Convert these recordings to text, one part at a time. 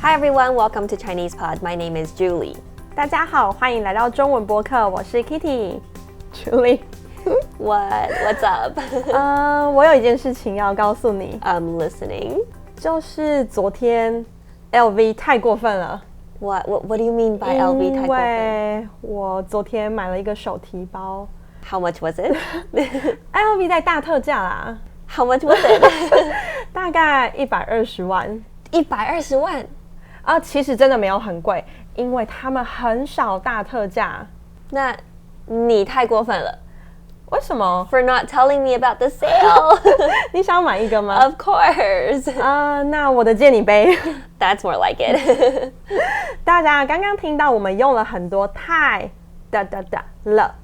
Hi everyone, welcome to Chinese Pod. My name is Julie. 大家好，欢迎来到中文播客，我是 Kitty。Julie， What's up? 我有一件事情要告诉你。I'm listening. 就是昨天 LV 太过分了。What do you mean by LV 太过分？因为我昨天买了一个手提包。How much was it? LV 在大特价啦。How much was it? 大概120万。120万？其实真的没有很贵，因为他们很少大特价。那你太过分了。为什么 ？For not telling me about the sale. 你想买一个吗 Of course. 那我的借你背。That's more like it. 大家刚刚听到我们用了很多太了，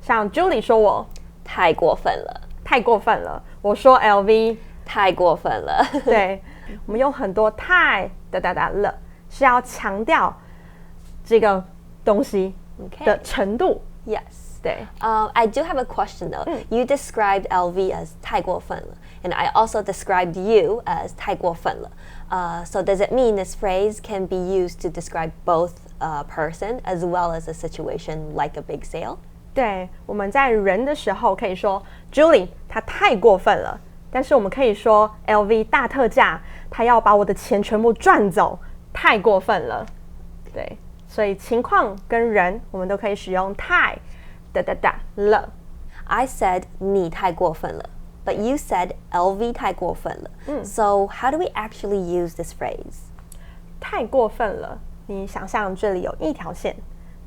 像 Julie 说我太过分了，太过分了。我说 LV 太过分了。对，我们用很多太了，是要强调这个东西的程度。Yes. 对。I do have a question though. You described LV as 太过分了, and I also described you as 太过分了. So does it mean this phrase can be used to describe both a person as well as a situation like a big sale? 对，我们在人的时候可以说 Julie 她太过分了，但是我们可以说 LV 大特价，她要把我的钱全部赚走，太过分了。对，所以情况跟人我们都可以使用太了。I said 你太过分了, but you said LV 太过分了. So how do we actually use this phrase? 太过分了，你想象这里有一条线，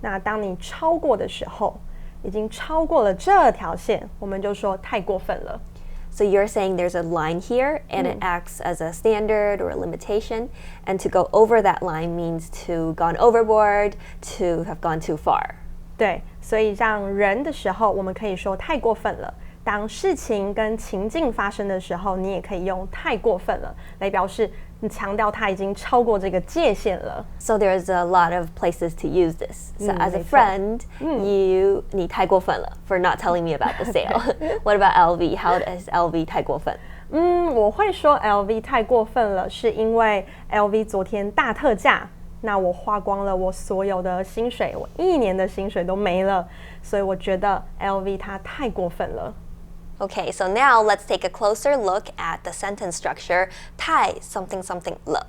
那当你超过的时候，已经超过了这条线，我们就说太过分了。So you're saying there's a line here and it acts as a standard or a limitation, and to go over that line means to gone overboard, to have gone too far. 对，所以让人的时候，我们可以说太过分了。当事情跟情境发生的时候，你也可以用太过分了来表示你强调它已经超过这个界限了。So there's a lot of places to use this. So as a friend, 你太过分了 for not telling me about the sale. What about LV? How does LV 太过分？我会说 LV 太过分了，是因为 LV 昨天大特价，那我花光了我所有的薪水，我1年的薪水都没了，所以我觉得 LV 它太过分了。Okay, so now let's take a closer look at the sentence structure 太 something something 了.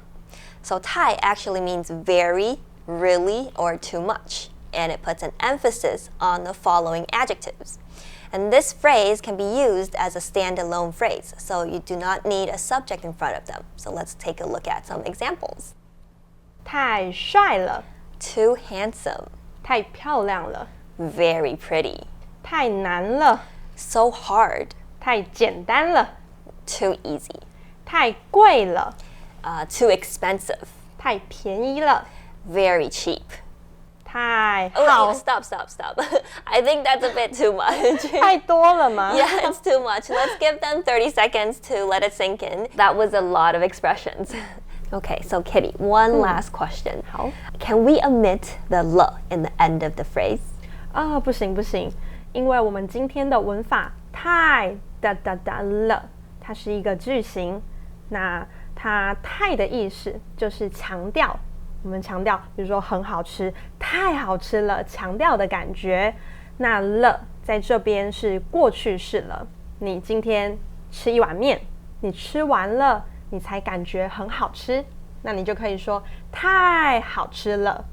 So 太 actually means very, really, or too much, and it puts an emphasis on the following adjectives. And this phrase can be used as a standalone phrase, so you do not need a subject in front of them. So let's take a look at some examples. 太帅了， Too handsome. 太漂亮了， Very pretty. 太难了， So hard. 太简单了， Too easy. 太贵了， Too expensive. 太便宜了， Very cheap. 太 Oh, 好 stop. I think that's a bit too much. 太多了吗？ Yeah, it's too much. Let's give them 30 seconds to let it sink in. That was a lot of expressions. Okay, so Kitty, one last question. 好。 Can we omit the 了 in the end of the phrase? 不行，因为我们今天的文法太了，它是一个句型，那它太的意思就是强调，我们强调，比如说很好吃，太好吃了，强调的感觉。那了在这边是过去式了，你今天吃一碗面，你吃完了，你才感觉很好吃，那你就可以说太好吃了。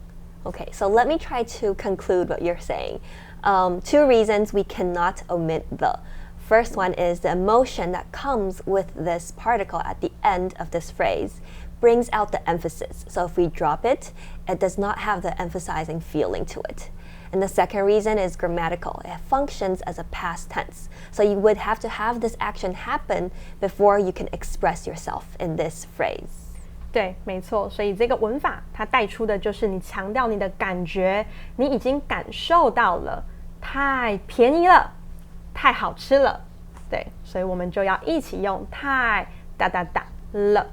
Okay, so let me try to conclude what you're saying. 2 reasons we cannot omit the. First one is the emotion that comes with this particle at the end of this phrase brings out the emphasis. So if we drop it, it does not have the emphasizing feeling to it. And the second reason is grammatical. It functions as a past tense. So you would have to have this action happen before you can express yourself in this phrase. 对，没错，所以这个文法它带出的就是你强调你的感觉，你已经感受到了，太便宜了，太好吃了，对，所以我们就要一起用太了。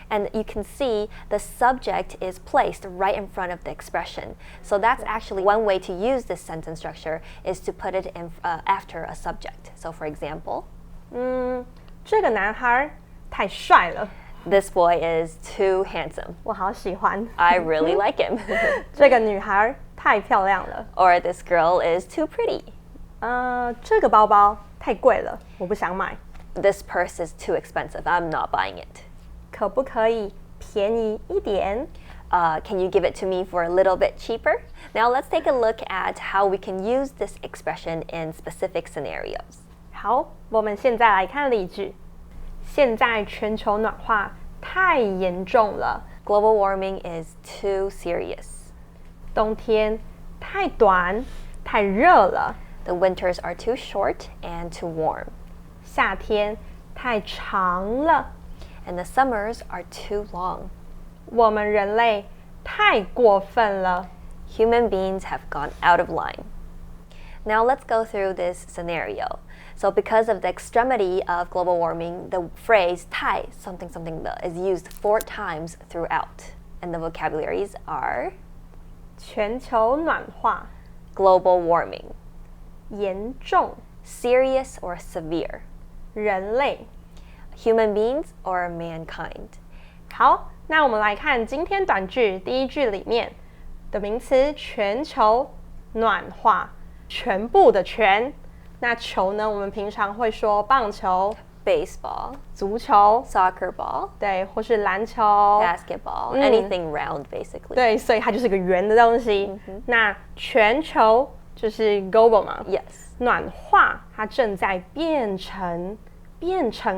And you can see the subject is placed right in front of the expression. So that's actually one way to use this sentence structure is to put it in after a subject. So for example, 这个男孩太帅了。This boy is too handsome. 我好喜欢。 I really like him. 这个女孩太漂亮了。 Or this girl is too pretty. 这个包包太贵了，我不想买。 This purse is too expensive. I'm not buying it. 可不可以便宜一点？ Can you give it to me for a little bit cheaper? Now let's take a look at how we can use this expression in specific scenarios. 好，我们现在来看例句。现在全球暖化太严重了， Global warming is too serious. 冬天太短，太热了， The winters are too short and too warm. 夏天太长了， And the summers are too long. 我们人类太过分了。 Human beings have gone out of line. Now let's go through this scenario. So because of the extremity of global warming, the phrase 太 something something the is used 4 times throughout. And the vocabularies are 全球暖化 global warming, 严重， serious or severe, 人类。 human beings or mankind. 好，那我们来看今天短句第一句里面的名词全球暖化，全部的全。那球呢，我们平常会说棒球、 Baseball, 足球， soccer ball, 对，或是篮球。 basketball, anything round basically. 对，所以它就是一个圆的东西。那全球就是 global 嘛， Yes. 暖化它正在变成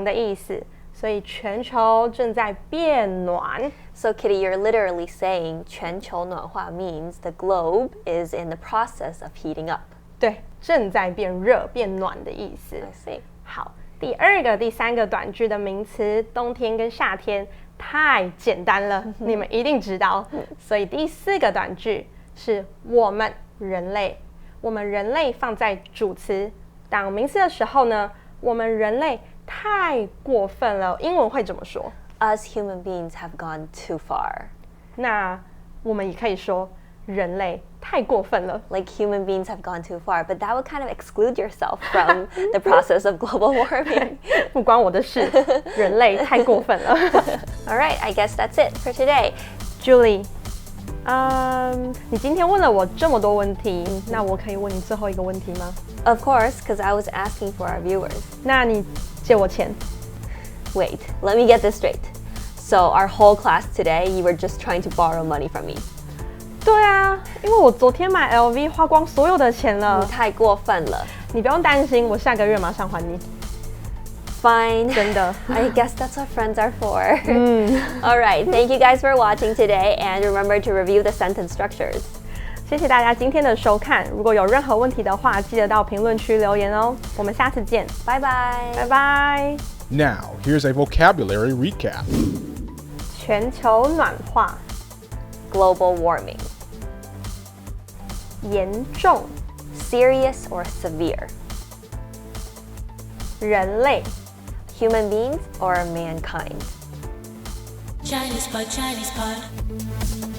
的意思，所以全球正在变暖。 So Kitty, you're literally saying 全球暖化 means the globe is in the process of heating up. 对，正在变热、变暖的意思。 I see. 好，第二个、第三个短句的名词，冬天跟夏天太简单了，你们一定知道。所以第四个短句是我们人类，我们人类放在主词当名词的时候呢，我们人类太过分了。英文会怎么说？ Us human beings have gone too far. 那我们也可以说人类太过分了。 Like human beings have gone too far, but that would kind of exclude yourself from the process of global warming. 不关我的事，人类太过分了。 All right, I guess that's it for today. Julie，你今天问了我这么多问题，那我可以问你最后一个问题吗？ Of course, because I was asking for our viewers. 那你借我钱？ Wait, let me get this straight. So our whole class today, you were just trying to borrow money from me. 对啊，因为我昨天买 LV 花光所有的钱了。你太过分了。你不用担心，我下个月马上还你。 Fine. 真的。 I guess that's what friends are for. All right, thank you guys for watching today, and remember to review the sentence structures. 谢谢大家今天的收看。如果有任何问题的话，记得到评论区留言哦。我们下次见， Bye bye. 拜拜。 Now, here's a vocabulary recap. 全球暖化 Global warming. 严重， Serious or severe. 人类 Human beings or mankind. Chinese pot, Chinese pot.